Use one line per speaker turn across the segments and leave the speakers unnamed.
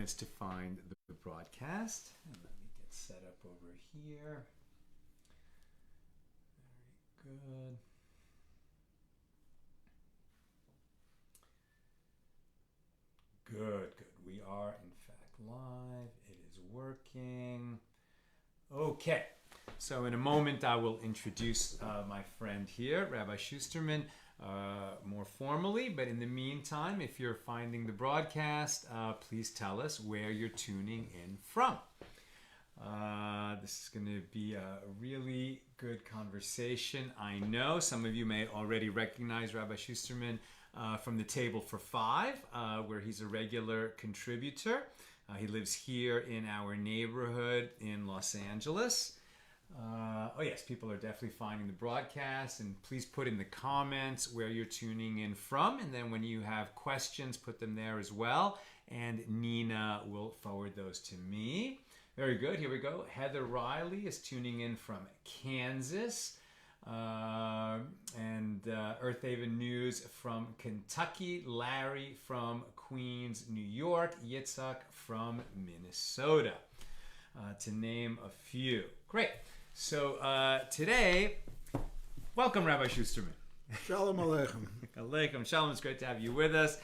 moments to find the broadcast. And let me get set up over here. Very good. Good. We are, in fact, live. It is working. Okay. So in a moment, I will introduce my friend here, Rabbi Schusterman, more formally. But in the meantime, if you're finding the broadcast, please tell us where you're tuning in from. This is going to be a really good conversation. I know some of you may already recognize Rabbi Schusterman from the Table for Five, where he's a regular contributor. He lives here in our neighborhood in Los Angeles. Oh yes, people are definitely finding the broadcast, and please put in the comments where you're tuning in from, and then when you have questions, put them there as well, and Nina will forward those to me. Very good, here we go. Heather Riley is tuning in from Kansas, and Earth Haven News from Kentucky, Larry from Queens, New York, Yitzhak from Minnesota, to name a few. Great. So today, welcome Rabbi Schusterman.
Shalom Aleichem.
Aleichem. Shalom, it's great to have you with us.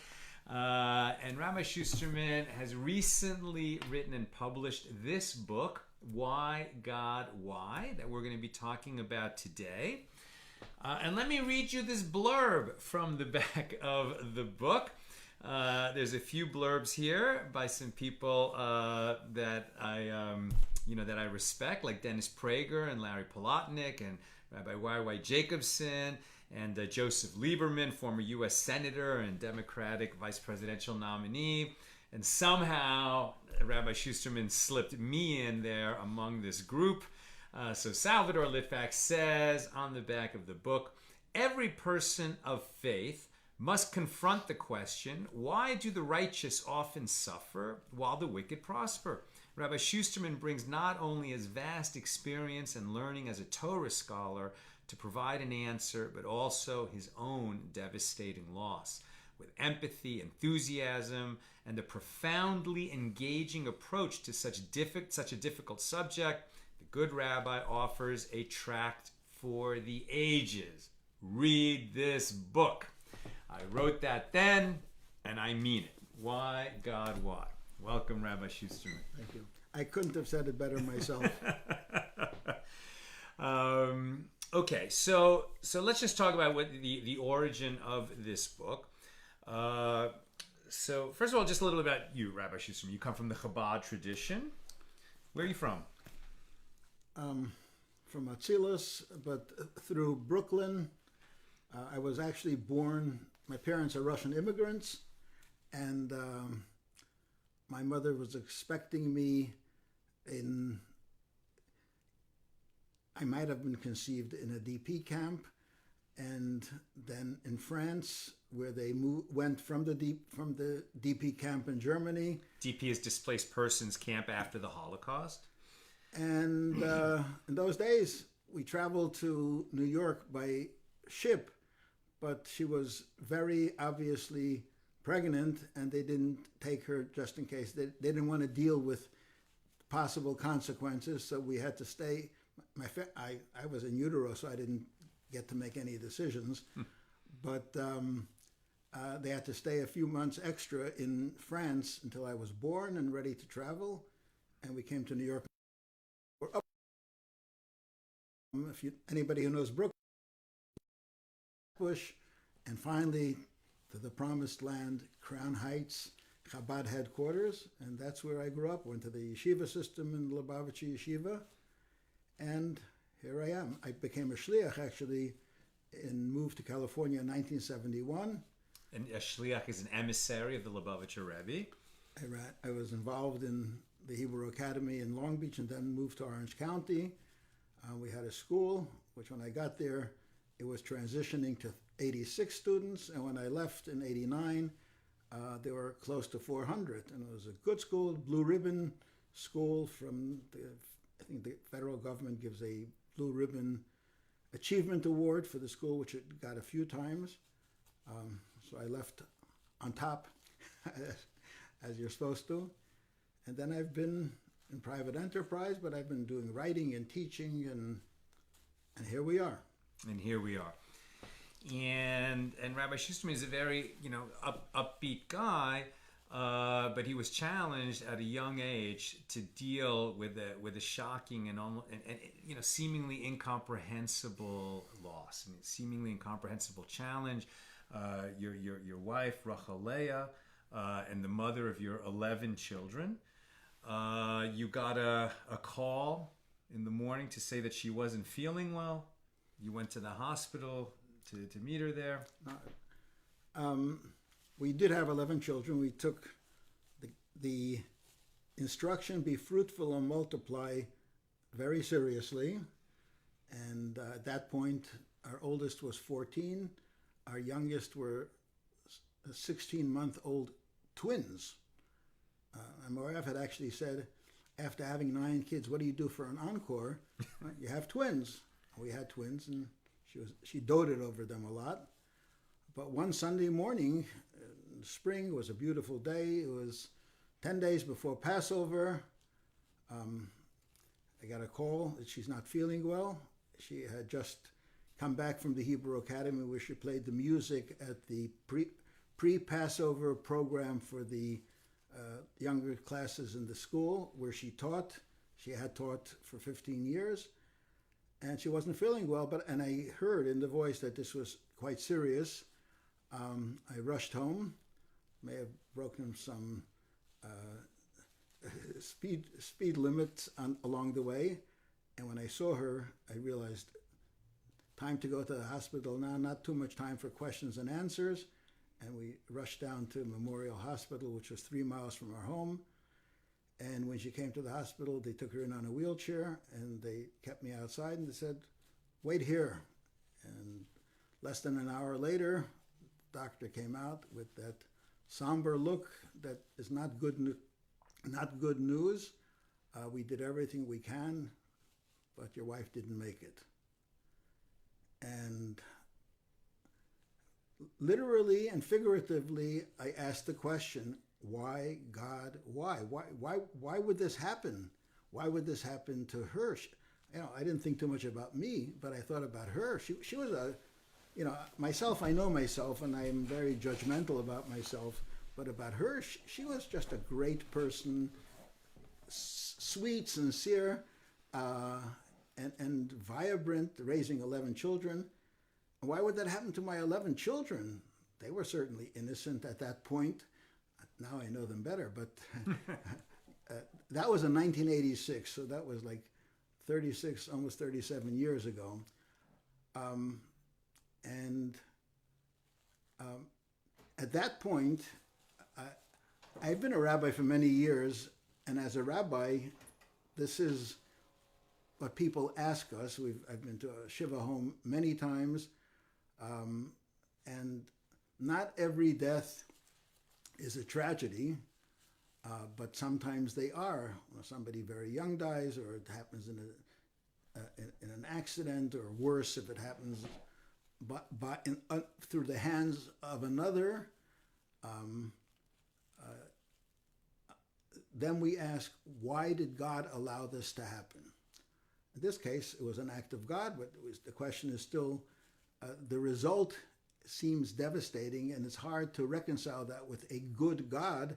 And Rabbi Schusterman has recently written and published this book, Why God Why, that we're going to be talking about today. And let me read you this blurb from the back of the book. There's a few blurbs here by some people that I respect, like Dennis Prager and Larry Polotnik and Rabbi Y.Y. Jacobson and Joseph Lieberman, former U.S. Senator and Democratic vice presidential nominee. And somehow Rabbi Schusterman slipped me in there among this group. So Salvador Litvack says on the back of the book, every person of faith must confront the question, why do the righteous often suffer while the wicked prosper? Rabbi Schusterman brings not only his vast experience and learning as a Torah scholar to provide an answer, but also his own devastating loss. With empathy, enthusiasm, and a profoundly engaging approach to such a difficult subject, the good rabbi offers a tract for the ages. Read this book. I wrote that then, and I mean it. Why, God, why? Welcome, Rabbi Schusterman.
Thank you. I couldn't have said it better myself.
Okay, so let's just talk about what the origin of this book. So first of all, just a little about you, Rabbi Schusterman. You come from the Chabad tradition. Where are you from?
From Atzilus, but through Brooklyn. I was actually born, my parents are Russian immigrants, and my mother was expecting me I might have been conceived in a DP camp, and then in France, where they went from the DP camp in Germany.
DP is Displaced Persons Camp after the Holocaust.
And in those days, we traveled to New York by ship, but she was very obviously pregnant, and they didn't take her just in case. They didn't want to deal with possible consequences, so we had to stay. I was in utero, so I didn't get to make any decisions, but they had to stay a few months extra in France until I was born and ready to travel, and we came to New York. Anybody who knows Brooklyn, Bush, and finally to the promised land, Crown Heights, Chabad headquarters, and that's where I grew up. Went to the yeshiva system in Lubavitcher Yeshiva, and here I am. I became a shliach actually, and moved to California in 1971.
And a shliach is an emissary of the Lubavitcher Rebbe.
I was involved in the Hebrew Academy in Long Beach, and then moved to Orange County. We had a school, which when I got there, it was transitioning to 86 students, and when I left in 89, there were close to 400, and it was a good school, blue ribbon school from I think the federal government gives a blue ribbon achievement award for the school, which it got a few times. So I left on top, as you're supposed to. And then I've been in private enterprise, but I've been doing writing and teaching, and here we are.
And here we are. And Rabbi Schusterman is a very upbeat guy, but he was challenged at a young age to deal with a shocking and seemingly incomprehensible loss, seemingly incomprehensible challenge. Your wife Rachalea, and the mother of your 11 children. You got a call in the morning to say that she wasn't feeling well. You went to the hospital to meet her there.
We did have 11 children. We took the instruction, be fruitful and multiply, very seriously. And at that point, our oldest was 14. Our youngest were 16-month-old twins. And Morav had actually said, after having 9 kids, what do you do for an encore? You have twins. We had twins, and she doted over them a lot. But one Sunday morning, in the spring, it was a beautiful day. It was 10 days before Passover. I got a call that she's not feeling well. She had just come back from the Hebrew Academy, where she played the music at the pre-Passover program for the younger classes in the school, where she taught. She had taught for 15 years. And she wasn't feeling well, and I heard in the voice that this was quite serious. I rushed home, may have broken some speed limits along the way. And when I saw her, I realized, time to go to the hospital now, not too much time for questions and answers. And we rushed down to Memorial Hospital, which was 3 miles from our home. And when she came to the hospital, they took her in on a wheelchair, and they kept me outside, and they said, wait here. And less than an hour later, the doctor came out with that somber look that is not good news. We did everything we can, but your wife didn't make it. And literally and figuratively, I asked the question, why, God, why? Why would this happen? Why would this happen to her? I didn't think too much about me, but I thought about her. She was myself, I know myself, and I am very judgmental about myself, but about her, she was just a great person, sweet, sincere, and vibrant, raising 11 children. And why would that happen to my 11 children? They were certainly innocent at that point. Now I know them better, but that was in 1986, so that was like 36, almost 37 years ago. At that point, I've been a rabbi for many years, and as a rabbi, this is what people ask us. I've been to a Shiva home many times, and not every death is a tragedy, but sometimes they are. Somebody very young dies, or it happens in an accident, or worse if it happens through the hands of another. Then we ask, why did God allow this to happen? In this case, it was an act of God, but the question is still, the result seems devastating, and it's hard to reconcile that with a good God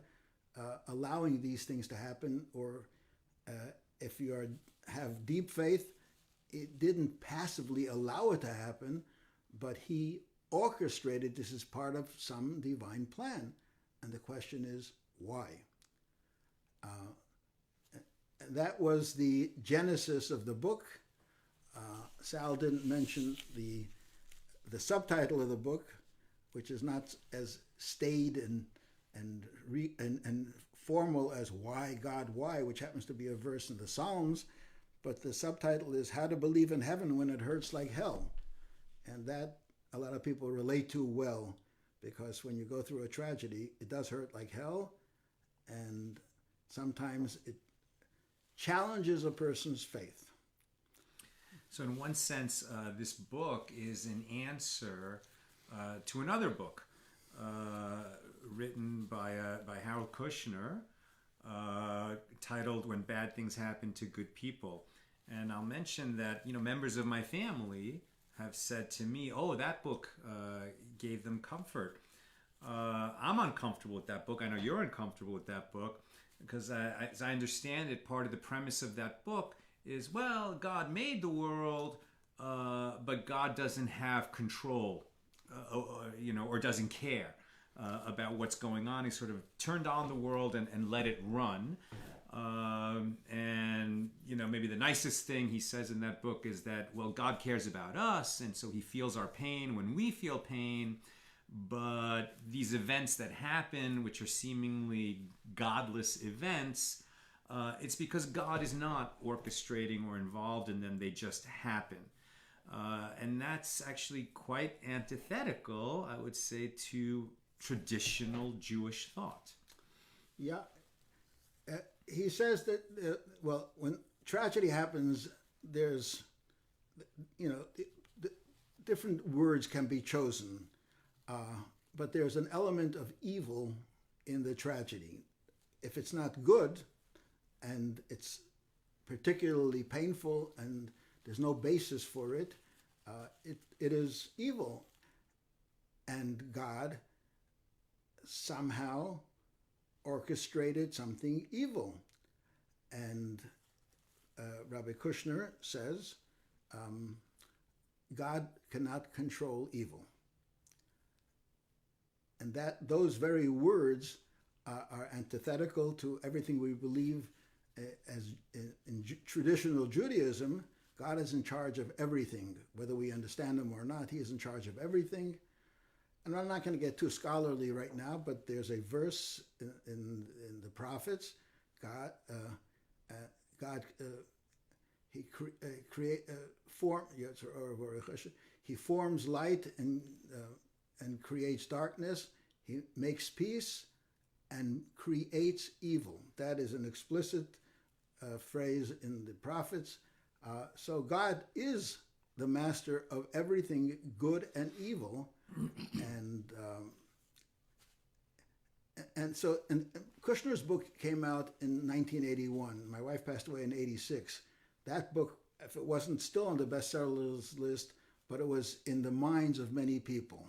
allowing these things to happen. Or if you have deep faith, it didn't passively allow it to happen, but he orchestrated this as part of some divine plan. And the question is, why? That was the genesis of the book. Sal didn't mention the subtitle of the book, which is not as staid and formal as Why, God, Why, which happens to be a verse in the Psalms, but the subtitle is How to Believe in Heaven When It Hurts Like Hell. And that a lot of people relate to well, because when you go through a tragedy, it does hurt like hell, and sometimes it challenges a person's faith.
So in one sense, this book is an answer to another book written by Harold Kushner, titled "When Bad Things Happen to Good People," and I'll mention that members of my family have said to me, "Oh, that book gave them comfort." I'm uncomfortable with that book. I know you're uncomfortable with that book because, as I understand it, part of the premise of that book is, well, God made the world, but God doesn't have control, or doesn't care about what's going on. He sort of turned on the world and let it run. And maybe the nicest thing he says in that book is that, well, God cares about us, and so he feels our pain when we feel pain. But these events that happen, which are seemingly godless events, it's because God is not orchestrating or involved in them. They just happen. And that's actually quite antithetical, I would say, to traditional Jewish thought.
Yeah. He says that, when tragedy happens, there's, different words can be chosen. But there's an element of evil in the tragedy. If it's not good, and it's particularly painful, and there's no basis for it, it is evil. And God somehow orchestrated something evil. And Rabbi Kushner says, God cannot control evil. And those very words are antithetical to everything we believe as in traditional Judaism. God is in charge of everything, whether we understand him or not. He is in charge of everything. And I'm not going to get too scholarly right now, but there's a verse in the prophets. He forms light and creates darkness. He makes peace and creates evil. That is an explicit phrase in the prophets. So God is the master of everything good and evil. And Kushner's book came out in 1981. My wife passed away in 86. That book, if it wasn't still on the bestsellers list, but it was in the minds of many people,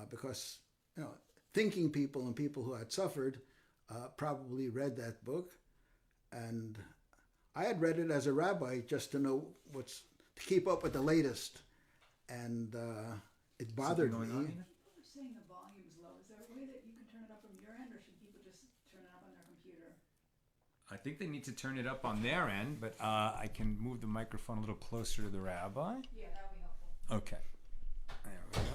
because thinking people and people who had suffered probably read that book. And I had read it as a rabbi just to know to keep up with the latest. And it bothered me.
People are saying the volume's low. Is there a way that you can turn it up from your end, or should people just turn it up on their computer?
I think they need to turn it up on their end, but I can move the microphone a little closer to the rabbi.
Yeah, that would be helpful.
Okay. There we go.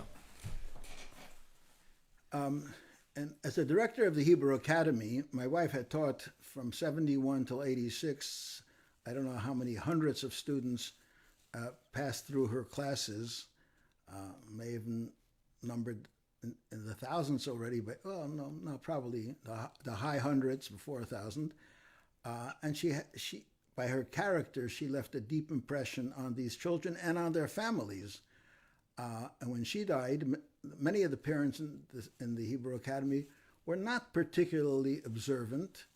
And as a director of the Hebrew Academy, my wife had taught from 71 till 86. I don't know how many hundreds of students passed through her classes. May even numbered in the thousands already, but no, probably the high hundreds, before 1,000. And she, by her character, she left a deep impression on these children and on their families. And when she died, many of the parents in the Hebrew Academy were not particularly observant,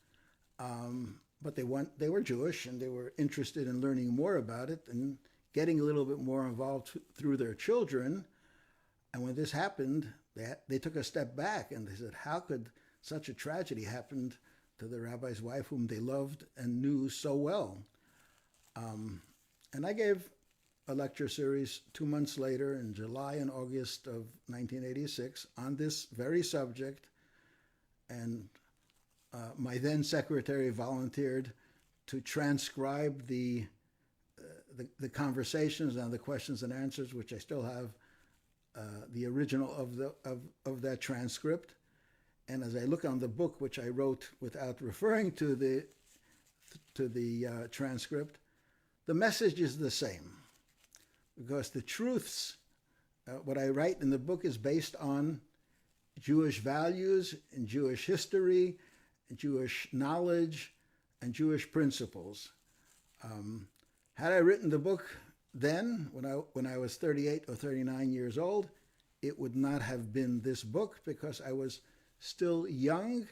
but they were Jewish, and they were interested in learning more about it and getting a little bit more involved through their children. And when this happened, they took a step back and they said, how could such a tragedy happen to the rabbi's wife, whom they loved and knew so well? And I gave a lecture series 2 months later, in July and August of 1986, on this very subject. And my then secretary volunteered to transcribe the conversations and the questions and answers, which I still have the original of that transcript. And as I look on the book, which I wrote without referring to the transcript, the message is the same, because the truths, what I write in the book, is based on Jewish values and Jewish history, and Jewish knowledge, and Jewish principles. Had I written the book then, when I was 38 or 39 years old, it would not have been this book, because I was still young,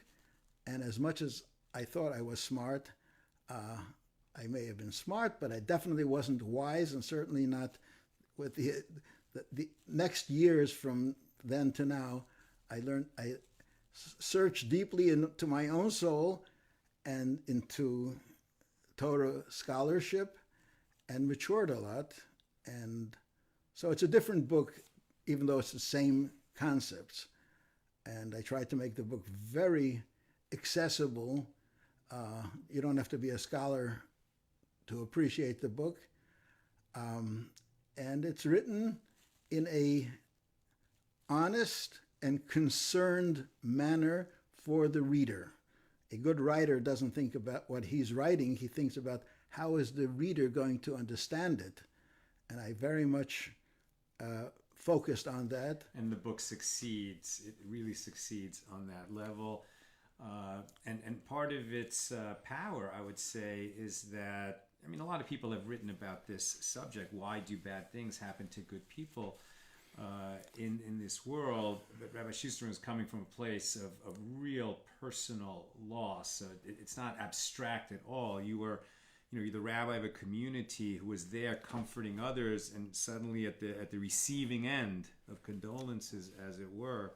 and as much as I thought I was smart. I may have been smart, but I definitely wasn't wise, and certainly not with the next years from then to now. I searched deeply into my own soul and into Torah scholarship and matured a lot. And so it's a different book, even though it's the same concepts. And I tried to make the book very accessible. You don't have to be a scholar to appreciate the book. And it's written in a honest and concerned manner for the reader. A good writer doesn't think about what he's writing. He thinks about how is the reader going to understand it. And I very much focused on that.
And the book succeeds. It really succeeds on that level. And part of its power, I would say, is that, I mean, a lot of people have written about this subject. Why do bad things happen to good people in this world? But Rabbi Schusterman is coming from a place of real personal loss. So it's not abstract at all. You're the rabbi of a community who was there comforting others, and suddenly at the receiving end of condolences, as it were,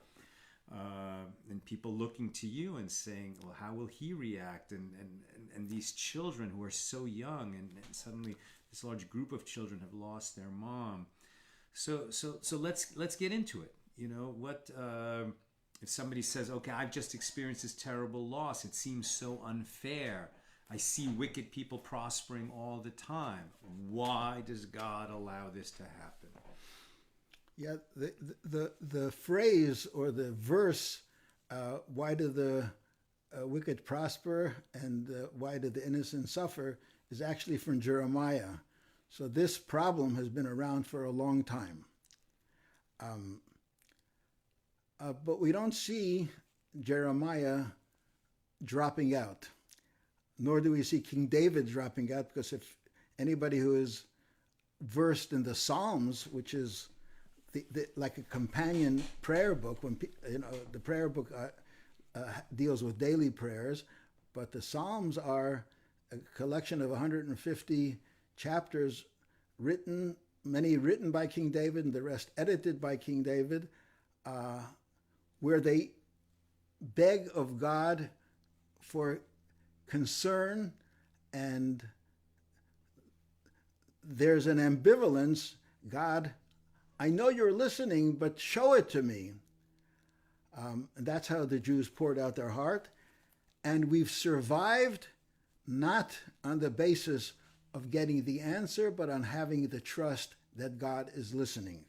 and people looking to you and saying, well, how will he react? And these children who are so young, and suddenly this large group of children have lost their mom. So let's get into it. What if somebody says, okay, I've just experienced this terrible loss. It seems so unfair. I see wicked people prospering all the time. Why does God allow this to happen?
Yeah, the phrase or the verse, why do the wicked prosper and why do the innocent suffer, is actually from Jeremiah. So this problem has been around for a long time. But we don't see Jeremiah dropping out, nor do we see King David dropping out, because if anybody who is versed in the Psalms, which is like a companion prayer book, when the prayer book deals with daily prayers, but the Psalms are a collection of 150 chapters many written by King David and the rest edited by King David, where they beg of God for concern, and there's an ambivalence. God, I know you're listening, but show it to me. And that's how the Jews poured out their heart. And we've survived not on the basis of getting the answer, but on having the trust that God is listening.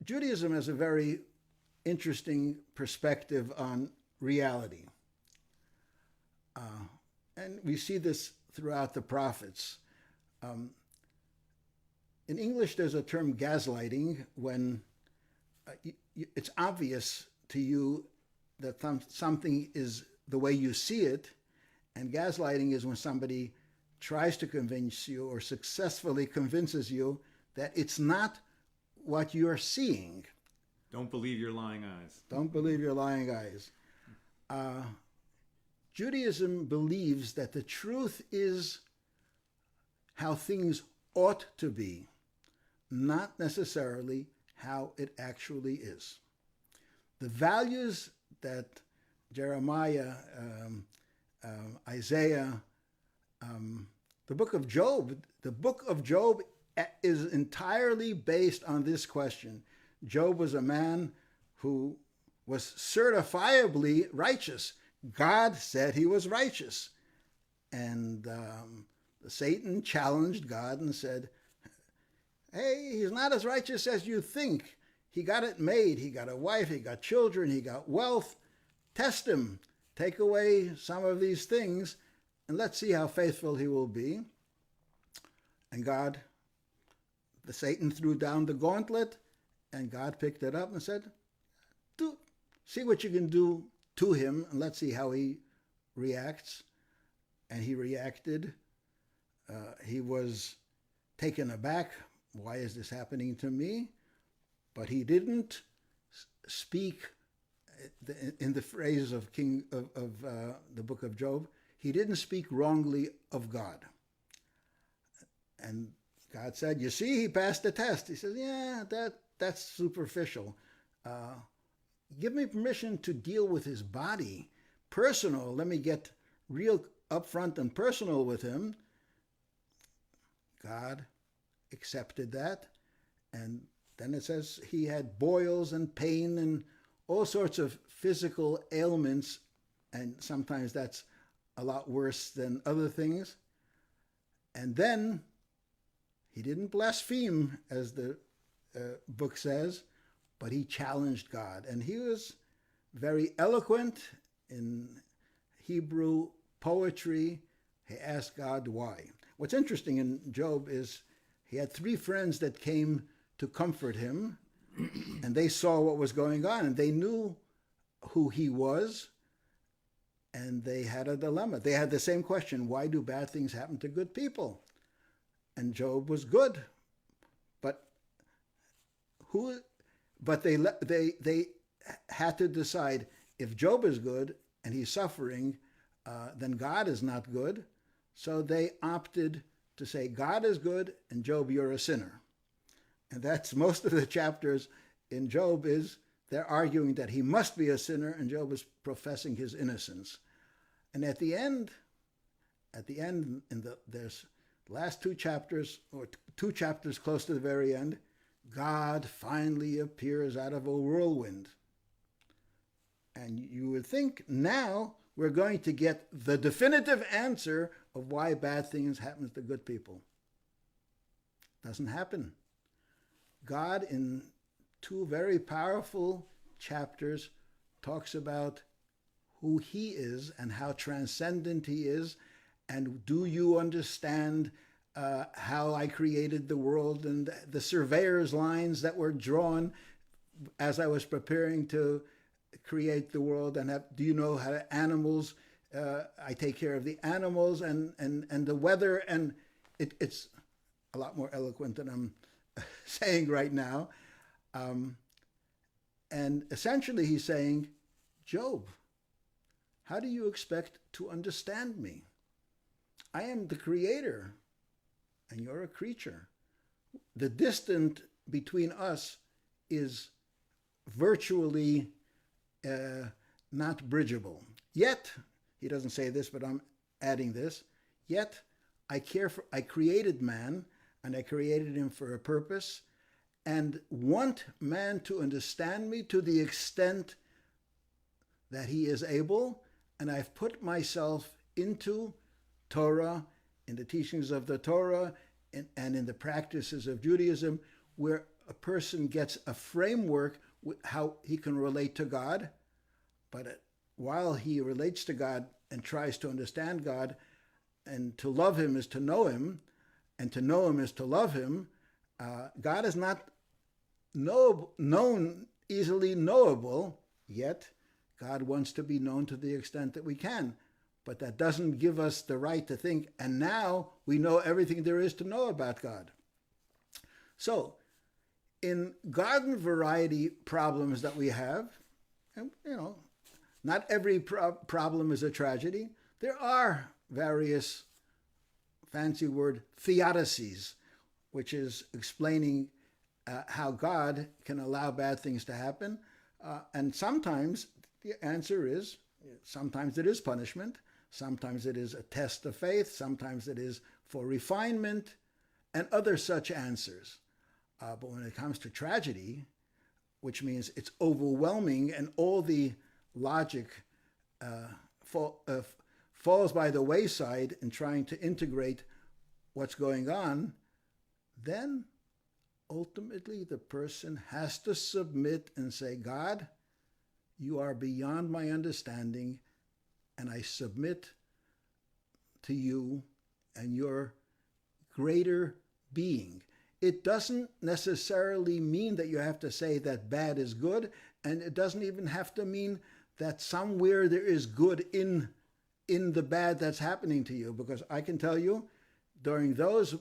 Judaism has a very interesting perspective on reality. And we see this throughout the prophets. In English, there's a term gaslighting when it's obvious to you that something is the way you see it, and gaslighting is when somebody tries to convince you or successfully convinces you that it's not what you're seeing.
Don't believe your lying eyes.
Don't believe your lying eyes. Judaism believes that the truth is how things ought to be, not necessarily how it actually is. The values that Jeremiah, Isaiah, the book of Job is entirely based on this question. Job was a man who was certifiably righteous. God said he was righteous. And Satan challenged God and said, hey, he's not as righteous as you think. He got it made. He got a wife, he got children, he got wealth. Test him. Take away some of these things, and let's see how faithful he will be. And Satan threw down the gauntlet, and God picked it up and said, see what you can do to him, and let's see how he reacts. And he reacted. He was taken aback. Why is this happening to me? But he didn't speak in the phrase of the book of Job, he didn't speak wrongly of God. And God said, you see, he passed the test. He says, yeah, that's superficial. Give me permission to deal with his body. Personal, let me get real upfront and personal with him. God accepted that. And then it says he had boils and pain and all sorts of physical ailments. And sometimes that's a lot worse than other things. And then he didn't blaspheme, as the book says, but he challenged God. And he was very eloquent in Hebrew poetry. He asked God why. What's interesting in Job is he had 3 friends that came to comfort him, and they saw what was going on, and they knew who he was, and they had a dilemma. They had the same question: why do bad things happen to good people? And Job was good, but they had to decide, if Job is good and he's suffering, then God is not good. So they opted to say, God is good, and Job, you're a sinner. And that's most of the chapters in Job, is they're arguing that he must be a sinner, and Job is professing his innocence. And at the end, there's last 2 chapters, or 2 chapters close to the very end, God finally appears out of a whirlwind. And you would think now we're going to get the definitive answer of why bad things happen to good people. Doesn't happen. God, in 2 very powerful chapters, talks about who he is and how transcendent he is. And do you understand how I created the world, and the surveyor's lines that were drawn as I was preparing to create the world? And do you know how animals, I take care of the animals and the weather? And it's a lot more eloquent than I'm saying right now. And essentially he's saying, Job, how do you expect to understand me? I am the creator, and you're a creature. The distance between us is virtually not bridgeable. Yet, he doesn't say this, but I'm adding this, yet I created man, and I created him for a purpose, and want man to understand me to the extent that he is able, and I've put myself into Torah, in the teachings of the Torah, and in the practices of Judaism, where a person gets a framework with how he can relate to God. But while he relates to God and tries to understand God, and to love him is to know him, and to know him is to love him, God is not easily knowable, yet God wants to be known to the extent that we can. But that doesn't give us the right to think, and now we know everything there is to know about God. So, in garden variety problems that we have, and not every problem is a tragedy. There are various, fancy word, theodicies, which is explaining how God can allow bad things to happen. And sometimes the answer is, sometimes it is punishment. Sometimes it is a test of faith. Sometimes it is for refinement, and other such answers. But when it comes to tragedy, which means it's overwhelming and all the logic falls by the wayside in trying to integrate what's going on, then ultimately the person has to submit and say, God, you are beyond my understanding, and I submit to you and your greater being. It doesn't necessarily mean that you have to say that bad is good, and it doesn't even have to mean that somewhere there is good in the bad that's happening to you, because I can tell you, during those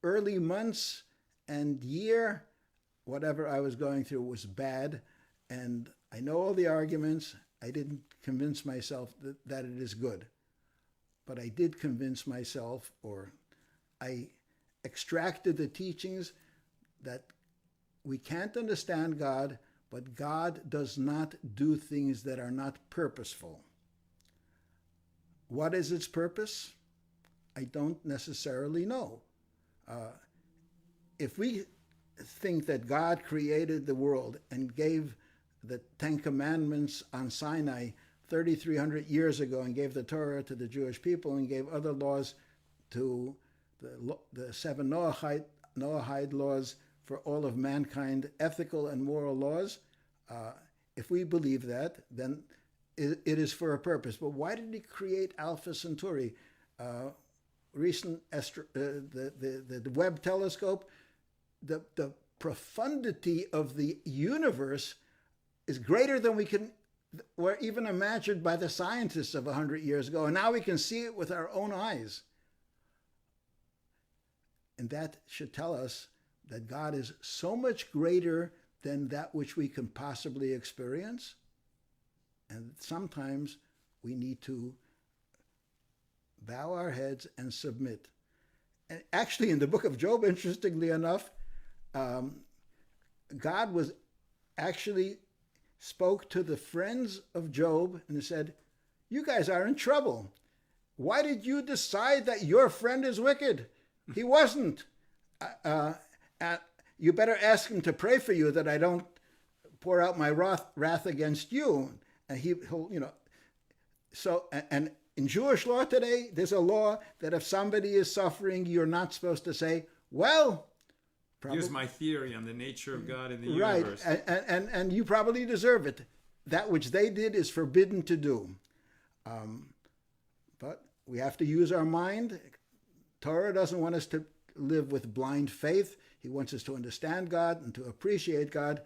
early months and year, whatever I was going through was bad, and I know all the arguments. I didn't convince myself that it is good. But I did convince myself, or I extracted the teachings that we can't understand God, but God does not do things that are not purposeful. What is its purpose? I don't necessarily know. If we think that God created the world and gave the Ten Commandments on Sinai 3,300 years ago and gave the Torah to the Jewish people and gave other laws to the seven Noahide laws for all of mankind, ethical and moral laws, if we believe that, then it is for a purpose. But why did he create Alpha Centauri? The Webb telescope, the profundity of the universe is greater than were even imagined by the scientists of 100 years ago, and now we can see it with our own eyes. And that should tell us that God is so much greater than that which we can possibly experience. And sometimes we need to bow our heads and submit. And actually, in the book of Job, interestingly enough, God was actually spoke to the friends of Job and said, "You guys are in trouble. Why did you decide that your friend is wicked? He wasn't. You better ask him to pray for you that I don't pour out my wrath against you." And he'll, So, and in Jewish law today, there's a law that if somebody is suffering, you're not supposed to say, "Well,
here's my theory on the nature of God in the
universe." Right, and you probably deserve it. That which they did is forbidden to do. But we have to use our mind. Torah doesn't want us to live with blind faith. He wants us to understand God and to appreciate God.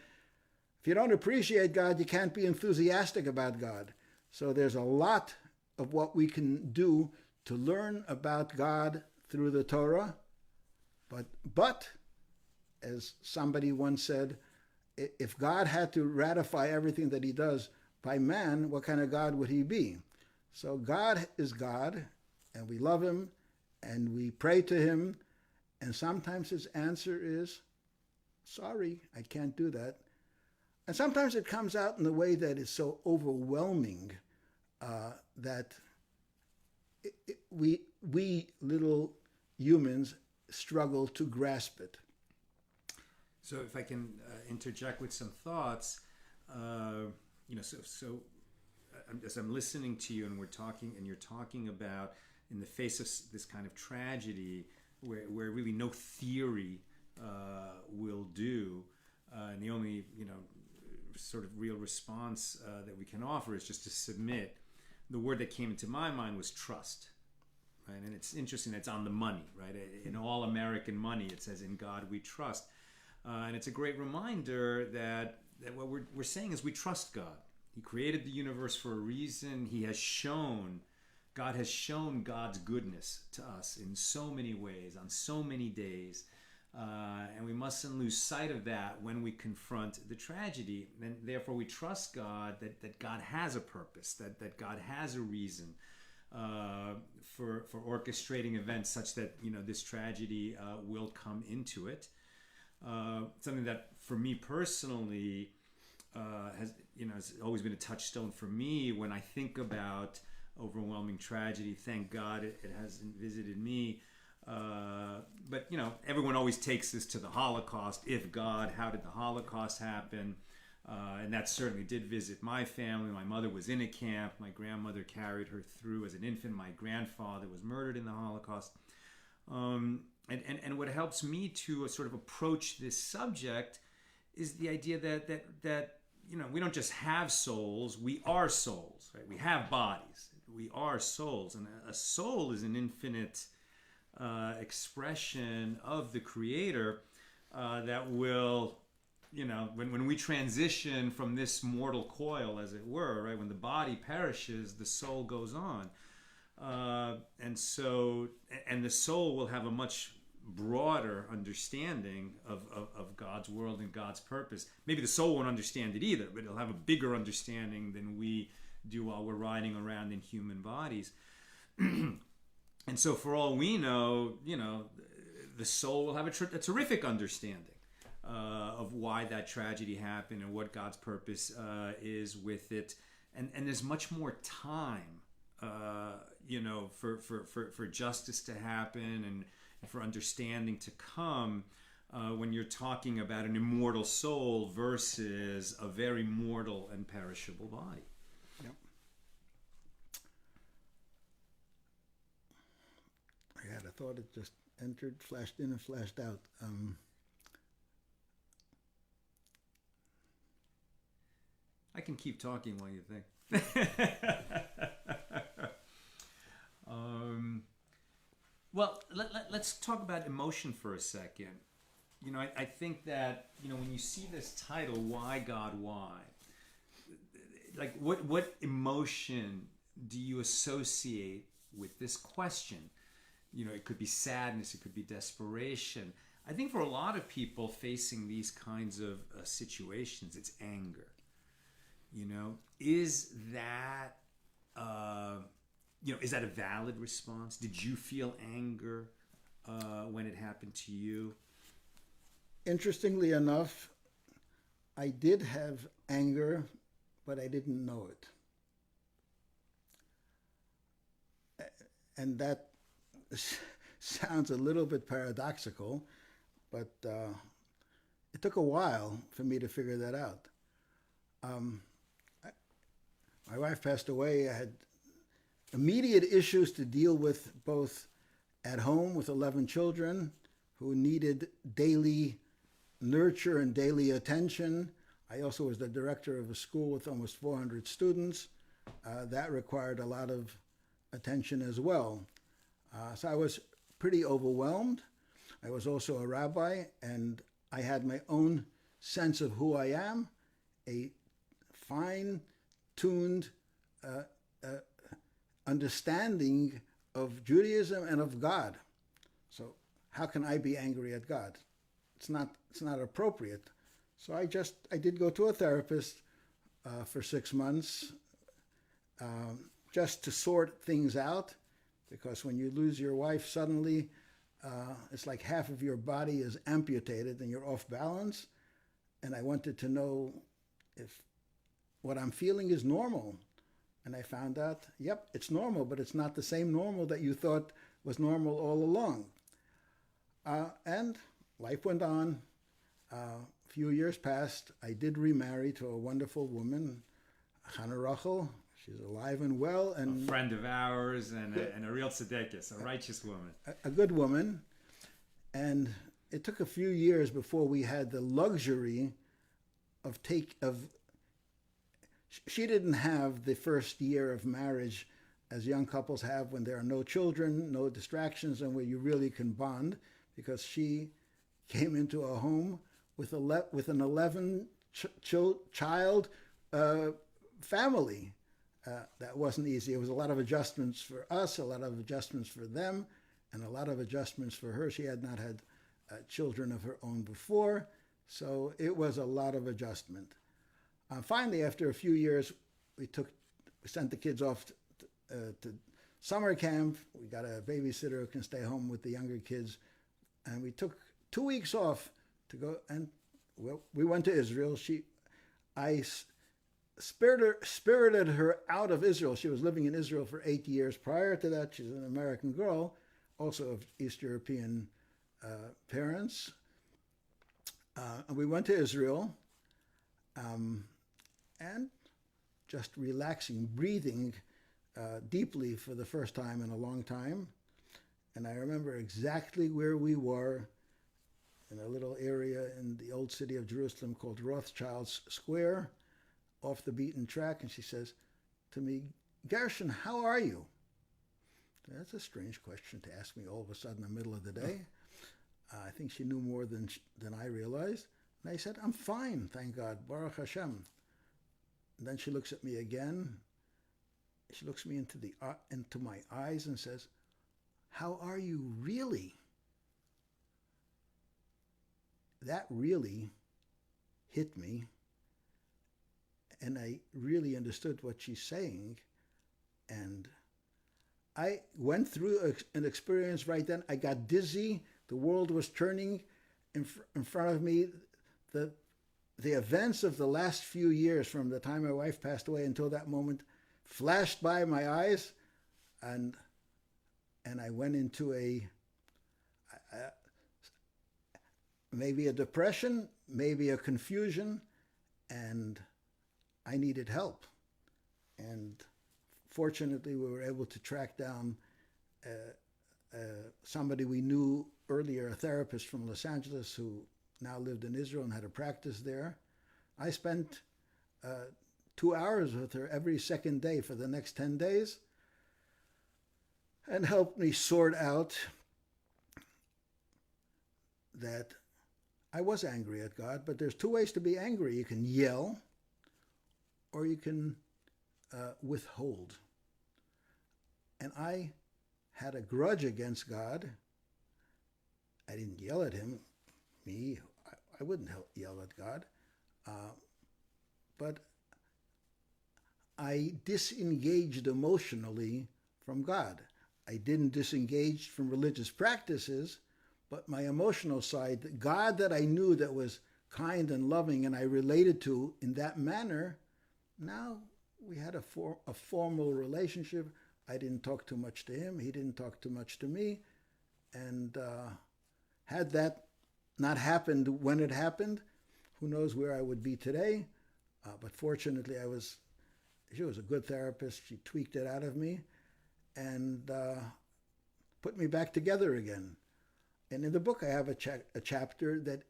If you don't appreciate God, you can't be enthusiastic about God. So there's a lot of what we can do to learn about God through the Torah. But as somebody once said, if God had to ratify everything that he does by man, what kind of God would he be? So God is God, and we love him, and we pray to him, and sometimes his answer is, "Sorry, I can't do that." And sometimes it comes out in a way that is so overwhelming that we little humans struggle to grasp it.
So if I can interject with some thoughts, as I'm listening to you and we're talking, and you're talking about in the face of this kind of tragedy where really no theory will do, and the only sort of real response that we can offer is just to submit. The word that came into my mind was trust, right? And it's interesting that it's on the money, right? In all American money, it says, "In God we trust," and it's a great reminder that what we're saying is we trust God. He created the universe for a reason. God has shown God's goodness to us in so many ways, on so many days. And we mustn't lose sight of that when we confront the tragedy. And therefore we trust God that God has a purpose, that God has a reason for orchestrating events such that this tragedy will come into it. Something that for me personally has always been a touchstone for me when I think about overwhelming tragedy. Thank God it hasn't visited me. But everyone always takes this to the Holocaust. If God, how did the Holocaust happen? And that certainly did visit my family. My mother was in a camp. My grandmother carried her through as an infant. My grandfather was murdered in the Holocaust. And what helps me to sort of approach this subject is the idea that we don't just have souls. We are souls, right? We have bodies. We are souls, and a soul is an infinite expression of the Creator that will, when we transition from this mortal coil, as it were, right, when the body perishes, the soul goes on, and the soul will have a much broader understanding of God's world and God's purpose. Maybe the soul won't understand it either, but it'll have a bigger understanding than we do while we're riding around in human bodies. And so for all we know, the soul will have a terrific understanding of why that tragedy happened and what God's purpose is with it. And there's much more time, for justice to happen and for understanding to come when you're talking about an immortal soul versus a very mortal and perishable body.
Yep. I had a thought, it just entered, flashed in and flashed out.
I can keep talking while you think. Well, let's talk about emotion for a second. I think that, when you see this title, Why God, Why? Like, what emotion do you associate with this question? It could be sadness, it could be desperation. I think for a lot of people facing these kinds of situations, it's anger. Is that is that a valid response? Did you feel anger when it happened to you?
Interestingly enough, I did have anger, but I didn't know it. And that sounds a little bit paradoxical, but it took a while for me to figure that out. My wife passed away. I had immediate issues to deal with, both at home with 11 children who needed daily nurture and daily attention. I also was the director of a school with almost 400 students. That required a lot of attention as well. So I was pretty overwhelmed. I was also a rabbi, and I had my own sense of who I am, a fine-tuned understanding of Judaism and of God. So how can I be angry at God? It's not appropriate. So I did go to a therapist for 6 months just to sort things out, because when you lose your wife suddenly, it's like half of your body is amputated and you're off balance. And I wanted to know if what I'm feeling is normal. And I found out, yep, it's normal, but it's not the same normal that you thought was normal all along. And life went on. A few years passed. I did remarry to a wonderful woman, Hannah Rachel. She's alive and well. And
a friend of ours and a real tzedekis, a righteous woman.
A good woman. And it took a few years before we had the luxury of she didn't have the first year of marriage as young couples have, when there are no children, no distractions, and where you really can bond, because she came into a home with an 11 child family. That wasn't easy. It was a lot of adjustments for us, a lot of adjustments for them, and a lot of adjustments for her. She had not had children of her own before, so it was a lot of adjustment. Finally, after a few years, we sent the kids off to summer camp. We got a babysitter who can stay home with the younger kids, and we took 2 weeks off to go. And we went to Israel. I spirited her out of Israel. She was living in Israel for 8 years. Prior to that, she's an American girl, also of East European parents. And we went to Israel. And just relaxing, breathing deeply for the first time in a long time. And I remember exactly where we were, in a little area in the old city of Jerusalem called Rothschild's Square, off the beaten track. And she says to me, "Gershon, how are you?" That's a strange question to ask me all of a sudden in the middle of the day. I think she knew more than I realized. And I said, "I'm fine, thank God, Baruch Hashem." And then she looks at me again. She looks me into my eyes and says, "How are you really?" that really hit me, and I really understood what she's saying. And I went through an experience right then. I got dizzy. The world was turning in front of me. The events of the last few years, from the time my wife passed away until that moment, flashed by my eyes, and I went into maybe a depression, maybe a confusion, and I needed help. And fortunately, we were able to track down somebody we knew earlier, a therapist from Los Angeles who now lived in Israel and had a practice there. I spent 2 hours with her every second day for the next 10 days and helped me sort out that I was angry at God, but there's two ways to be angry. You can yell or you can withhold. And I had a grudge against God. I didn't yell at him. I wouldn't yell at God. But I disengaged emotionally from God. I didn't disengage from religious practices, but my emotional side, the God that I knew that was kind and loving and I related to in that manner, now we had a formal relationship. I didn't talk too much to him. He didn't talk too much to me. And had that not happened when it happened, who knows where I would be today. But fortunately, she was a good therapist. She tweaked it out of me and put me back together again. And in the book, I have a chapter that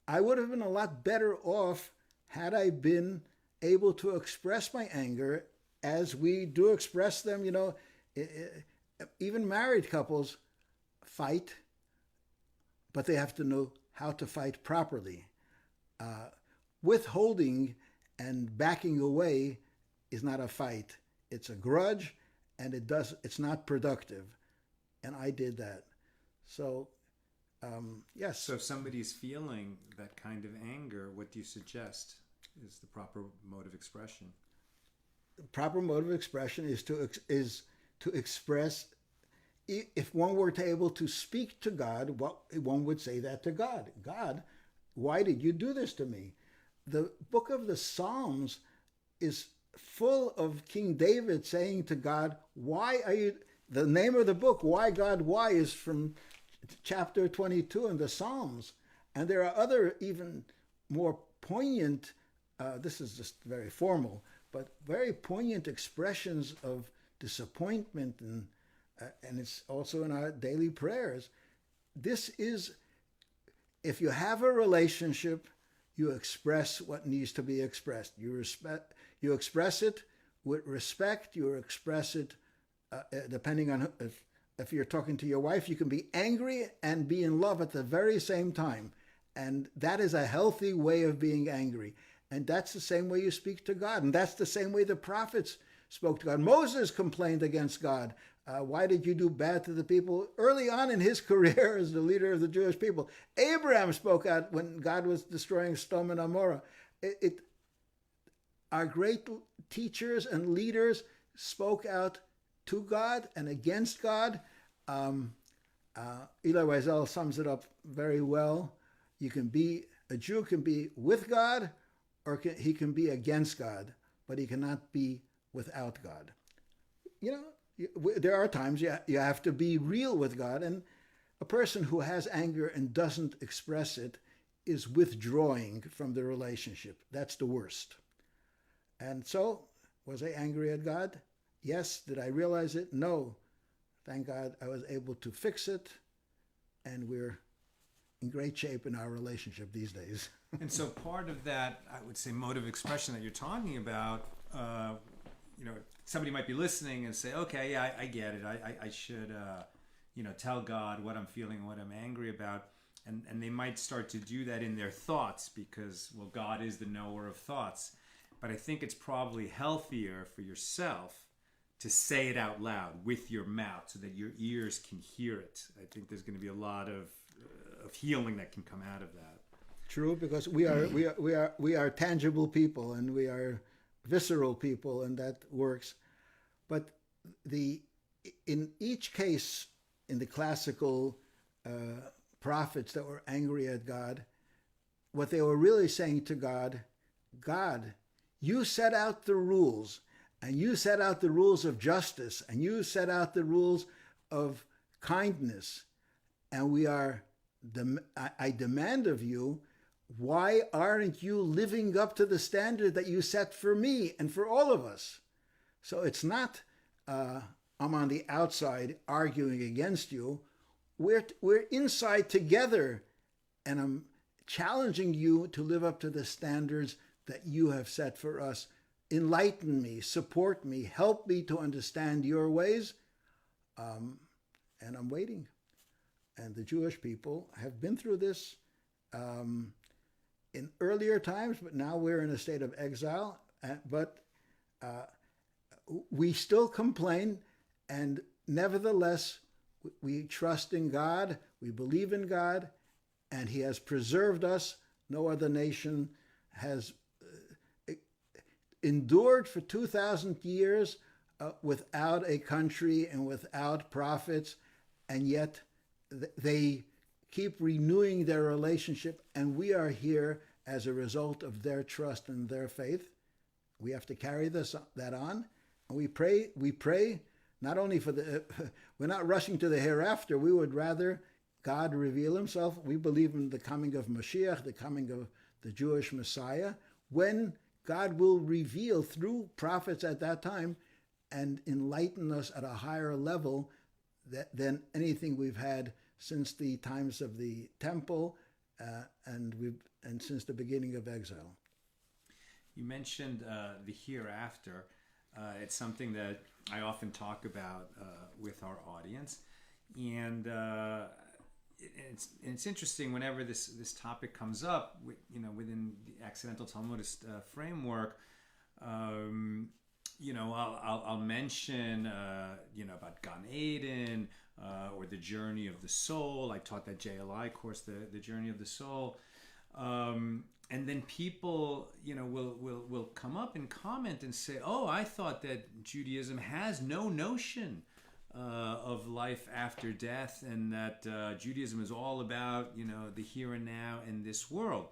I would have been a lot better off had I been able to express my anger as we do express them. You know, even married couples fight, but they have to know how to fight properly. Withholding and backing away is not a fight. It's a grudge, and it's not productive. And I did that. So, yes.
So if somebody's feeling that kind of anger, what do you suggest is the proper mode of expression?
The proper mode of expression is to express. If one were to able to speak to God, one would say that to God. God, why did you do this to me? The book of the Psalms is full of King David saying to God, why are you... The name of the book, Why God, Why, is from chapter 22 in the Psalms. And there are other even more poignant, this is just very formal, but very poignant expressions of disappointment, and it's also in our daily prayers. This is, if you have a relationship, you express what needs to be expressed. You express it with respect. You express it depending on if you're talking to your wife. You can be angry and be in love at the very same time, and that is a healthy way of being angry. And that's the same way you speak to God, and that's the same way the prophets spoke to God. Moses complained against God. Why did you do bad to the people? Early on in his career as the leader of the Jewish people, Abraham spoke out when God was destroying Sodom and Gomorrah. Our great teachers and leaders spoke out to God and against God. Elie Wiesel sums it up very well. A Jew can be with God, or he can be against God, but he cannot be without God. You know, there are times you have to be real with God, and a person who has anger and doesn't express it is withdrawing from the relationship. That's the worst. And so, was I angry at God? Yes. Did I realize it? No. Thank God I was able to fix it, and we're in great shape in our relationship these days.
And so part of that, I would say, mode of expression that you're talking about, somebody might be listening and say, okay, yeah, I get it. I should, tell God what I'm feeling, what I'm angry about. And they might start to do that in their thoughts because, well, God is the knower of thoughts. But I think it's probably healthier for yourself to say it out loud with your mouth so that your ears can hear it. I think there's going to be a lot of healing that can come out of that.
True, because we are tangible people, and we are visceral people, and that works. But in each case, in the classical prophets that were angry at God, what they were really saying to God, God, you set out the rules, and you set out the rules of justice, and you set out the rules of kindness, and I demand of you, why aren't you living up to the standard that you set for me and for all of us? So it's not I'm on the outside arguing against you. We're inside together, and I'm challenging you to live up to the standards that you have set for us. Enlighten me, support me, help me to understand your ways. And I'm waiting. And the Jewish people have been through this in earlier times, but now we're in a state of exile. But we still complain, and nevertheless, we trust in God, we believe in God, and He has preserved us. No other nation has endured for 2,000 years without a country and without prophets, and yet they keep renewing their relationship, and we are here as a result of their trust and their faith. We have to carry that on, and we pray not only for we're not rushing to the hereafter. We would rather God reveal Himself. We believe in the coming of Mashiach, the coming of the Jewish Messiah, when God will reveal through prophets at that time and enlighten us at a higher level than anything we've had since the times of the temple and since the beginning of exile.
You mentioned the hereafter. It's something that I often talk about with our audience, and it's interesting whenever this topic comes up. Within the accidental Talmudist framework. I'll mention about Gan Eden or the journey of the soul. I taught that JLI course, the journey of the soul. And then people, will come up and comment and say, "Oh, I thought that Judaism has no notion of life after death, and that Judaism is all about, the here and now in this world."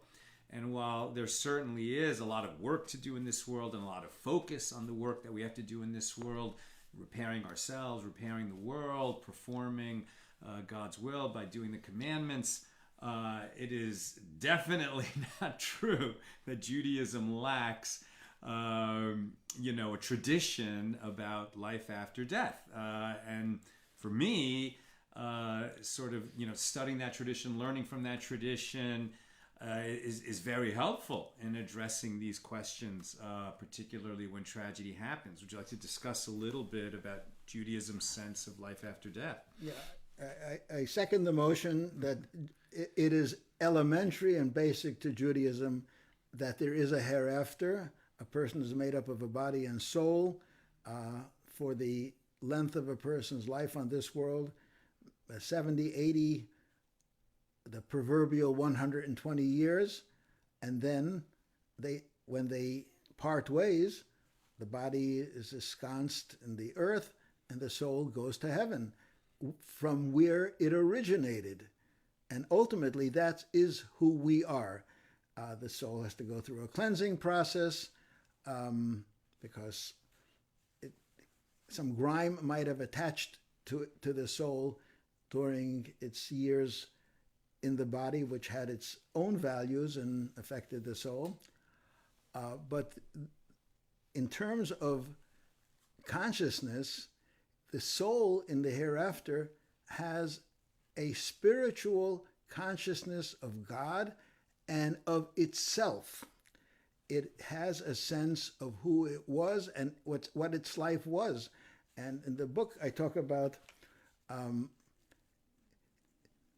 And while there certainly is a lot of work to do in this world and a lot of focus on the work that we have to do in this world, repairing ourselves, repairing the world, performing God's will by doing the commandments, it is definitely not true that Judaism lacks, a tradition about life after death. And for me, studying that tradition, learning from that tradition, is very helpful in addressing these questions, particularly when tragedy happens. Would you like to discuss a little bit about Judaism's sense of life after death?
Yeah, I second the motion that it is elementary and basic to Judaism that there is a hereafter. A person is made up of a body and soul. For the length of a person's life on this world, 70, 80, the proverbial 120 years, and then when they part ways, the body is ensconced in the earth and the soul goes to heaven from where it originated. And ultimately, that is who we are. The soul has to go through a cleansing process because some grime might have attached to the soul during its years in the body, which had its own values and affected the soul. But in terms of consciousness, the soul in the hereafter has a spiritual consciousness of God and of itself. It has a sense of who it was and what its life was. And in the book, I talk about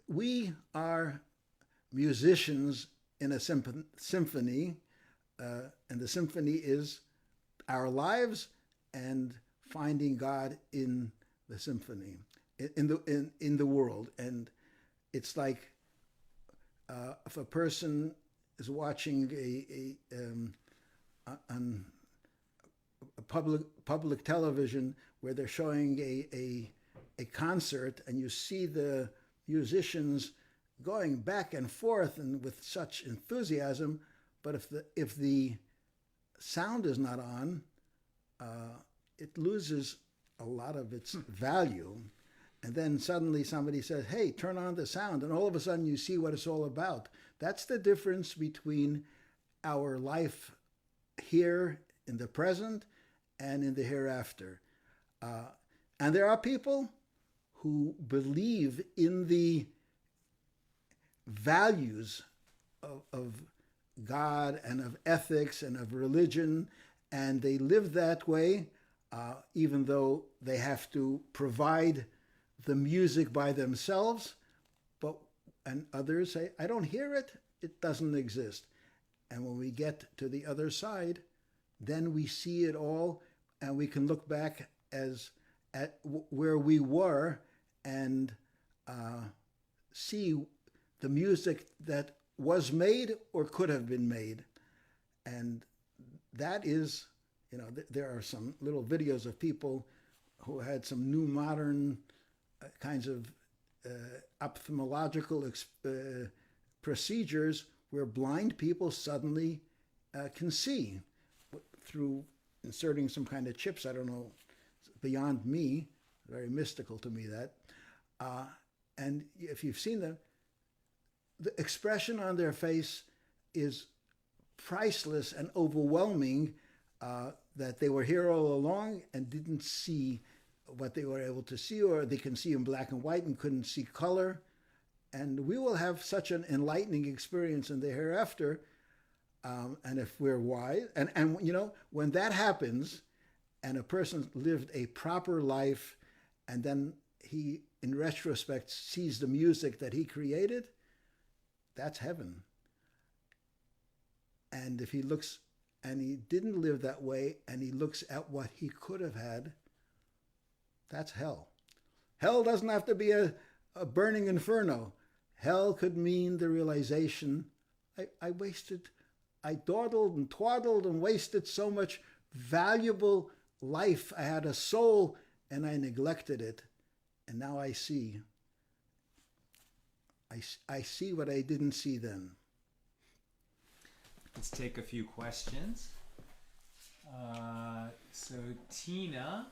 we are musicians in a symphony, and the symphony is our lives and finding God in the symphony, in the world. And it's like if a person is watching on a public television where they're showing a concert, and you see the musicians going back and forth and with such enthusiasm, but if the sound is not on, it loses a lot of its value. And then suddenly somebody says, hey, turn on the sound, and all of a sudden you see what it's all about. That's the difference between our life here in the present and in the hereafter. And there are people who believe in the values of God and of ethics and of religion, and they live that way, even though they have to provide the music by themselves. And others say, I don't hear it, it doesn't exist. And when we get to the other side, then we see it all, and we can look back at where we were and see the music that was made or could have been made. And that is, there are some little videos of people who had some new modern kinds of ophthalmological procedures where blind people suddenly can see through inserting some kind of chips. I don't know, beyond me, very mystical to me that. And if you've seen them, the expression on their face is priceless and overwhelming, that they were here all along and didn't see what they were able to see, or they can see in black and white and couldn't see color. And we will have such an enlightening experience in the hereafter. And if we're wise, and when that happens, and a person lived a proper life, and then he, in retrospect, sees the music that he created, that's heaven. And if he looks and he didn't live that way, and he looks at what he could have had, that's hell. Hell doesn't have to be a burning inferno. Hell could mean the realization, I dawdled and twaddled and wasted so much valuable life. I had a soul and I neglected it. And now I see. I see what I didn't see then.
Let's take a few questions. So Tina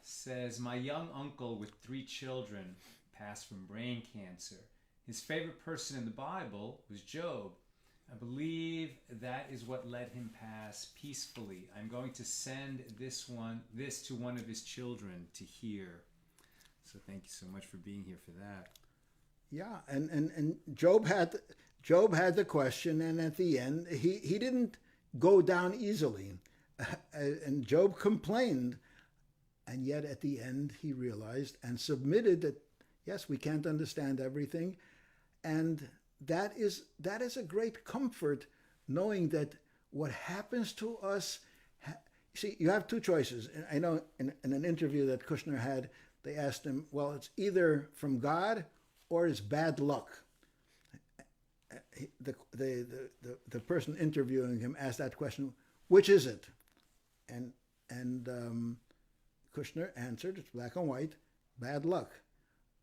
says, my young uncle with 3 children passed from brain cancer. His favorite person in the Bible was Job. I believe that is what let him pass peacefully. I'm going to send this to one of his children to hear. So thank you so much for being here for that.
Yeah, and Job had the question, and at the end he didn't go down easily, and Job complained, and yet at the end he realized and submitted that yes, we can't understand everything, and that is a great comfort, knowing that what happens to us. See, you have 2 choices. I know in an interview that Kushner had, they asked him, well, it's either from God or it's bad luck. The person interviewing him asked that question, which is it? And Kushner answered, it's black and white, bad luck.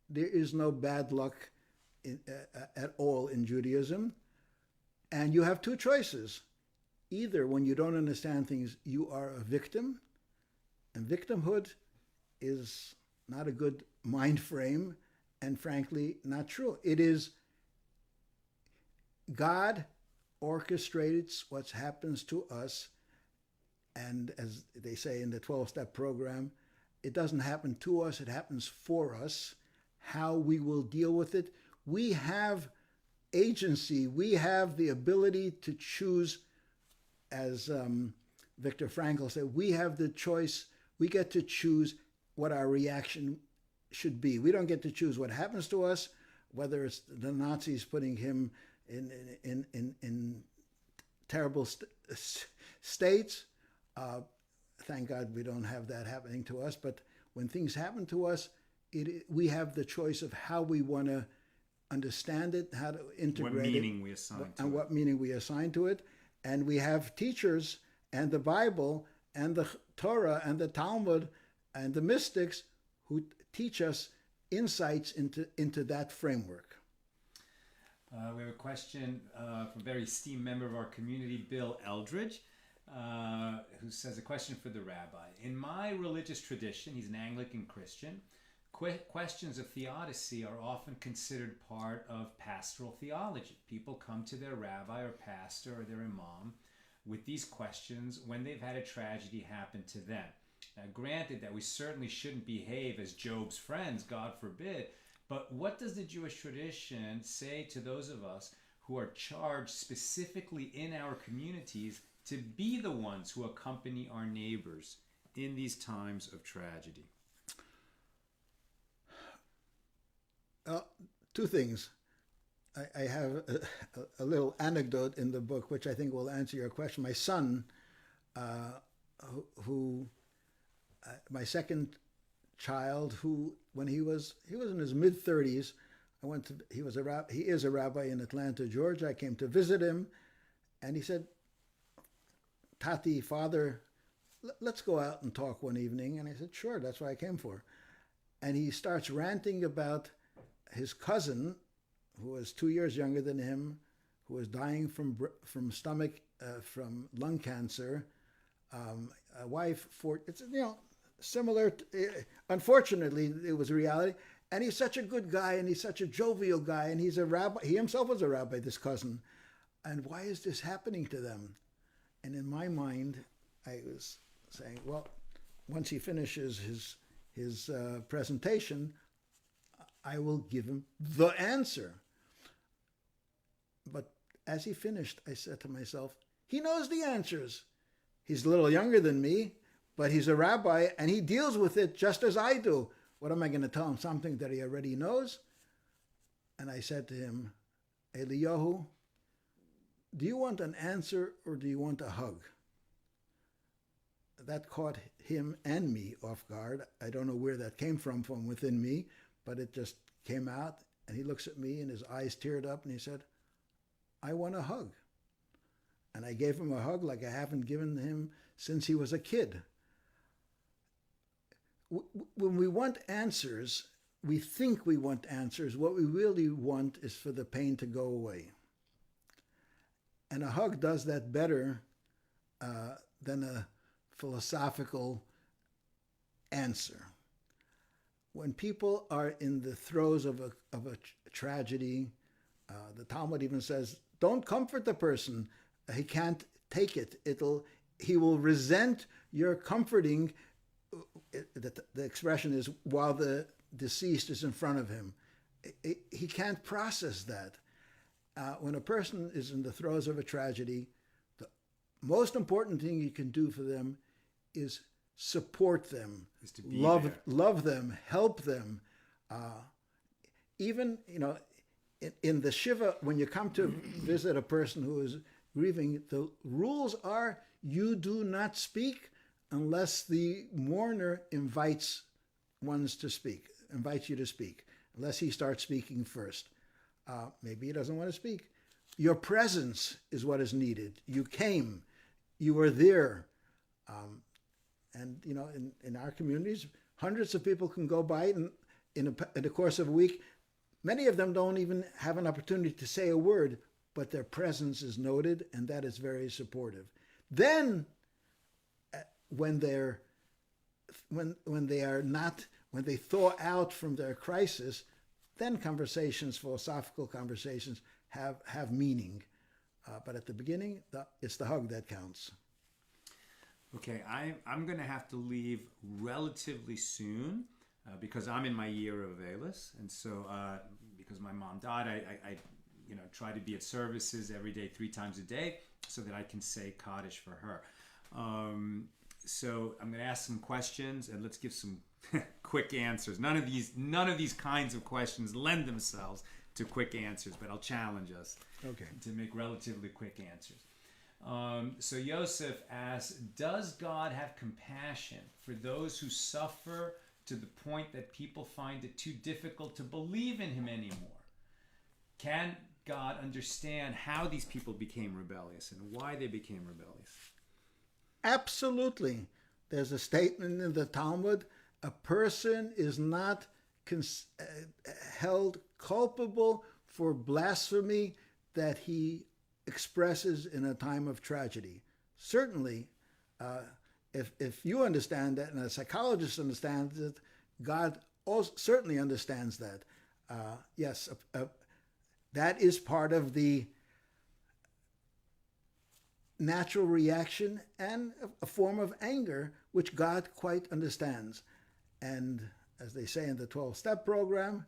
There is no bad luck at all in Judaism. And you have 2 choices. Either when you don't understand things, you are a victim, and victimhood is not a good mind frame, and frankly, not true. It is God orchestrates what happens to us, and as they say in the 12-step program, it doesn't happen to us, it happens for us. How we will deal with it, we have agency, we have the ability to choose, as Viktor Frankl said, we have the choice, we get to choose what our reaction should be. We don't get to choose what happens to us, whether it's the Nazis putting him in terrible states. Thank God we don't have that happening to us. But when things happen to us, we have the choice of how we want to understand it, how to integrate
What
it,
meaning we assign to
and
it.
what meaning we assign to it. And we have teachers and the Bible and the Torah and the Talmud and the mystics who teach us insights into that framework.
We have a question from a very esteemed member of our community, Bill Eldridge, who says a question for the rabbi. In my religious tradition, he's an Anglican Christian, questions of theodicy are often considered part of pastoral theology. People come to their rabbi or pastor or their imam with these questions when they've had a tragedy happen to them. Now, granted that we certainly shouldn't behave as Job's friends, God forbid, but what does the Jewish tradition say to those of us who are charged specifically in our communities to be the ones who accompany our neighbors in these times of tragedy?
Two things. I have a little anecdote in the book which I think will answer your question. My son, my second child, who when he was in his mid-30s, he is a rabbi in Atlanta, Georgia. I came to visit him, and he said, "Tati, father, let's go out and talk one evening." And I said, "Sure, that's what I came for." And he starts ranting about his cousin, who was 2 years younger than him, who was dying from lung cancer. A wife it's similar. Unfortunately, it was a reality. And he's such a good guy, and he's such a jovial guy, and he's a rabbi. He himself was a rabbi, this cousin. And why is this happening to them? And in my mind, I was saying, well, once he finishes his presentation, I will give him the answer. But as he finished, I said to myself, he knows the answers. He's a little younger than me, but he's a rabbi, and he deals with it just as I do. What am I going to tell him? Something that he already knows? And I said to him, Eliyahu, do you want an answer or do you want a hug? That caught him and me off guard. I don't know where that came from within me, but it just came out. And he looks at me and his eyes teared up and he said, I want a hug. And I gave him a hug like I haven't given him since he was a kid. When we want answers, we think we want answers. What we really want is for the pain to go away. And a hug does that better than a philosophical answer. When people are in the throes of a tragedy, the Talmud even says, don't comfort the person. He can't take it. He will resent your comforting. The expression is while the deceased is in front of him. He can't process that. When a person is in the throes of a tragedy, the most important thing you can do for them is support them, love them, help them. Even, in the Shiva, when you come to visit a person who is grieving, the rules are you do not speak unless the mourner invites you to speak, unless he starts speaking first. Maybe he doesn't want to speak. Your presence is what is needed. You came, you were there. And in our communities, hundreds of people can go by and in the course of a week. Many of them don't even have an opportunity to say a word, but their presence is noted, and that is very supportive. Then, when they thaw out from their crisis, then philosophical conversations have meaning. But at the beginning, it's the hug that counts.
Okay, I'm going to have to leave relatively soon because I'm in my year of Avelis, and so because my mom died, I try to be at services every day, 3 times a day, so that I can say Kaddish for her. So I'm going to ask some questions, and let's give some quick answers. None of these kinds of questions lend themselves to quick answers, but I'll challenge us to make relatively quick answers. So Yosef asks, does God have compassion for those who suffer to the point that people find it too difficult to believe in him anymore? Can God understand how these people became rebellious and why they became rebellious?
Absolutely. There's a statement in the Talmud, a person is not held culpable for blasphemy that he expresses in a time of tragedy. Certainly, if you understand that and a psychologist understands it, God also certainly understands that. Yes, that is part of the natural reaction and a form of anger, which God quite understands. And as they say in the 12-step program,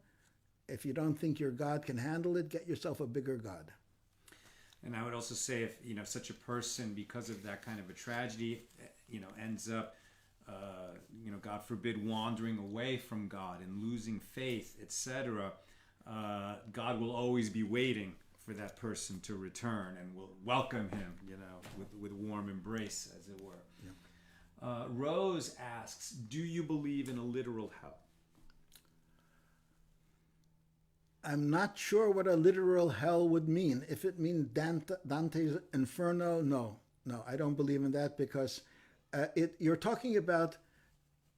if you don't think your God can handle it, get yourself a bigger God.
And I would also say if such a person, because of that kind of a tragedy, ends up God forbid, wandering away from God and losing faith, etc., God will always be waiting for that person to return and will welcome him, with warm embrace, as it were. Yeah. Rose asks, do you believe in a literal hell?
I'm not sure what a literal hell would mean. If it means Dante's Inferno, no, I don't believe in that, because you're talking about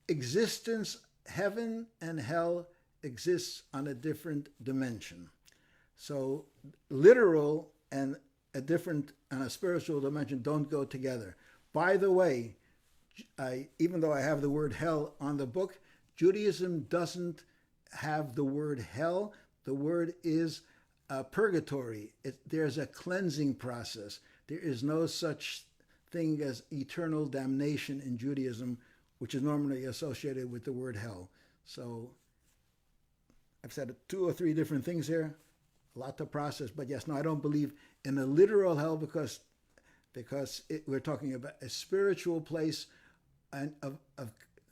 existence. Heaven and hell exists on a different dimension. So literal and a spiritual dimension don't go together. By the way, even though I have the word hell on the book, Judaism doesn't have the word hell. The word is purgatory. There's a cleansing process. There is no such thing as eternal damnation in Judaism, which is normally associated with the word hell. So I've said 2 or 3 different things here, a lot to process. But yes, no, I don't believe in a literal hell because we're talking about a spiritual place and of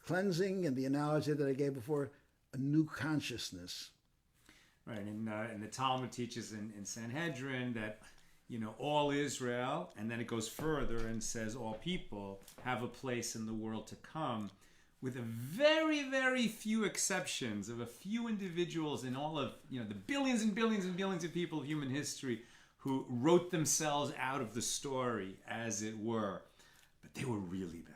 cleansing, and the analogy that I gave before, a new consciousness.
Right, and the Talmud teaches in Sanhedrin that all Israel, and then it goes further and says all people have a place in the world to come, with a very, very few exceptions of a few individuals in all of the billions and billions and billions of people of human history who wrote themselves out of the story, as it were, but they were really bad.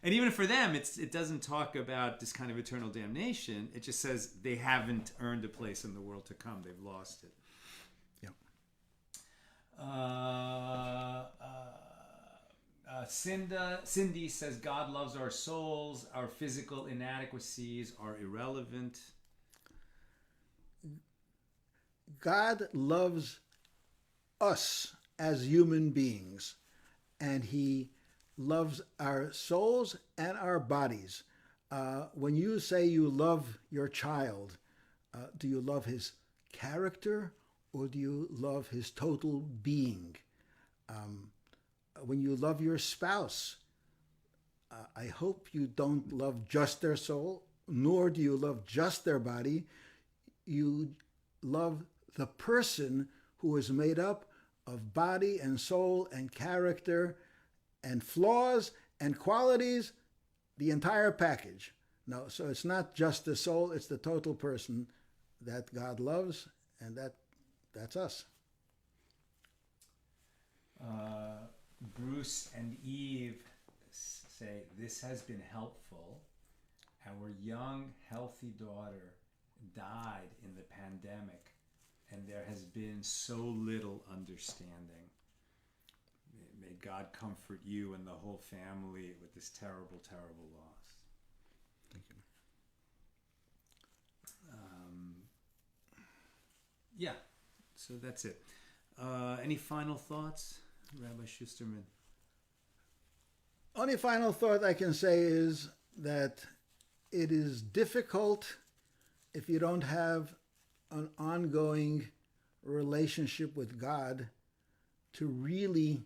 And even for them, it doesn't talk about this kind of eternal damnation. It just says they haven't earned a place in the world to come. They've lost it. Yeah. Cindy says, God loves our souls. Our physical inadequacies are irrelevant.
God loves us as human beings, and he loves our souls and our bodies. When you say you love your child, do you love his character or do you love his total being? When you love your spouse, I hope you don't love just their soul, nor do you love just their body. You love the person who is made up of body and soul and character and flaws and qualities, the entire package. No, so it's not just the soul, it's the total person that God loves, and that's us.
Bruce and Eve say, this has been helpful. Our young, healthy daughter died in the pandemic, and there has been so little understanding. May God comfort you and the whole family with this terrible, terrible loss.
Thank you.
Yeah, so that's it. Any final thoughts, Rabbi Schusterman?
Only final thought I can say is that it is difficult if you don't have an ongoing relationship with God to really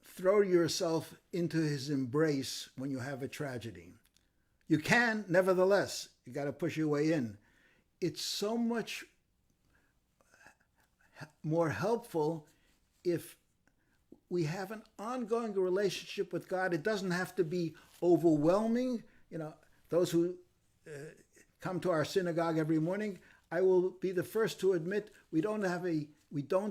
throw yourself into his embrace when you have a tragedy. You can, nevertheless, you got to push your way in. It's so much more helpful if we have an ongoing relationship with God. It doesn't have to be overwhelming. those who come to our synagogue every morning, I will be the first to admit we don't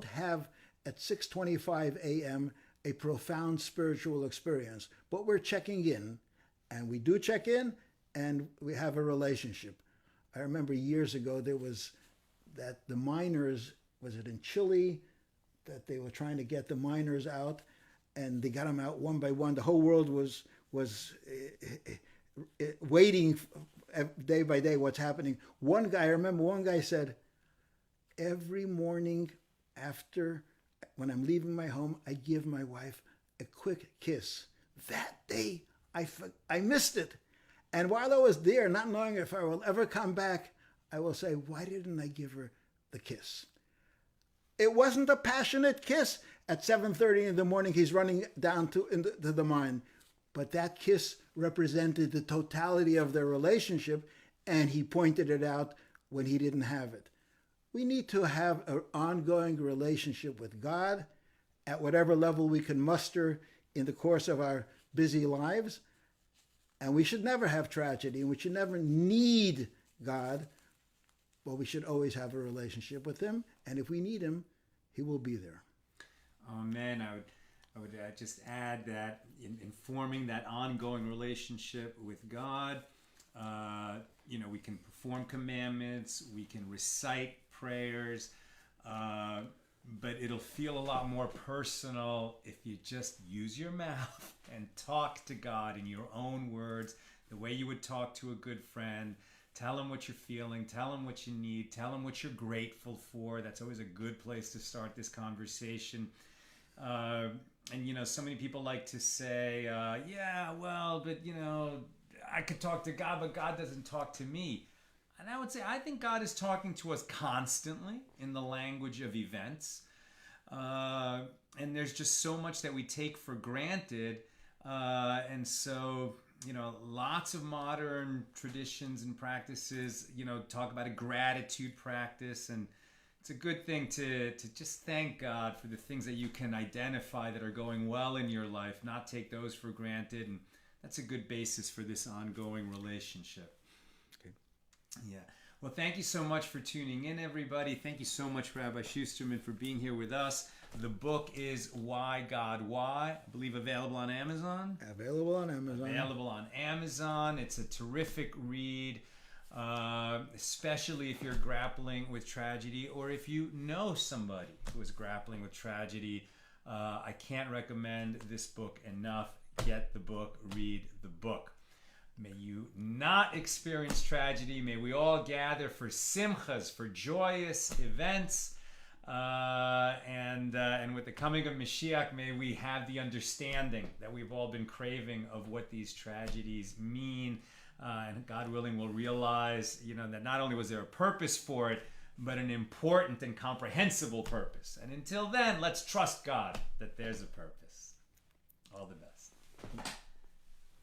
have at 6:25 a.m. a profound spiritual experience, but we're checking in, and we do check in, and we have a relationship. I remember years ago there was that the miners, was it in Chile, that they were trying to get the miners out, and they got them out one by one. The whole world was waiting day by day what's happening. I remember one guy said, every morning when I'm leaving my home, I give my wife a quick kiss. That day, I missed it. And while I was there, not knowing if I will ever come back, I will say, why didn't I give her the kiss? It wasn't a passionate kiss. At 7:30 in the morning, he's running down to the mine. But that kiss represented the totality of their relationship, and he pointed it out when he didn't have it. We need to have an ongoing relationship with God at whatever level we can muster in the course of our busy lives. And we should never have tragedy, and we should never need God, but we should always have a relationship with him. And if we need him, he will be there.
Amen. I would just add that in forming that ongoing relationship with God, we can perform commandments, we can recite prayers, but it'll feel a lot more personal if you just use your mouth and talk to God in your own words, the way you would talk to a good friend. Tell him what you're feeling, tell him what you need, tell him what you're grateful for. That's always a good place to start this conversation. And so many people like to say, I could talk to God, but God doesn't talk to me. And I would say, I think God is talking to us constantly in the language of events. And there's just so much that we take for granted. And so, lots of modern traditions and practices, talk about a gratitude practice. And it's a good thing to just thank God for the things that you can identify that are going well in your life, not take those for granted. And that's a good basis for this ongoing relationship.
Okay.
Yeah. Well, thank you so much for tuning in, everybody. Thank you so much, Rabbi Schusterman, for being here with us. The book is Why God Why, I believe available on Amazon.
Available on Amazon.
Available on Amazon. It's a terrific read, especially if you're grappling with tragedy or if you know somebody who is grappling with tragedy. I can't recommend this book enough. Get the book, read the book. May you not experience tragedy. May we all gather for simchas, for joyous events. And with the coming of Mashiach, may we have the understanding that we've all been craving of what these tragedies mean. And God willing, we'll realize, that not only was there a purpose for it, but an important and comprehensible purpose. And until then, let's trust God that there's a purpose. All the best.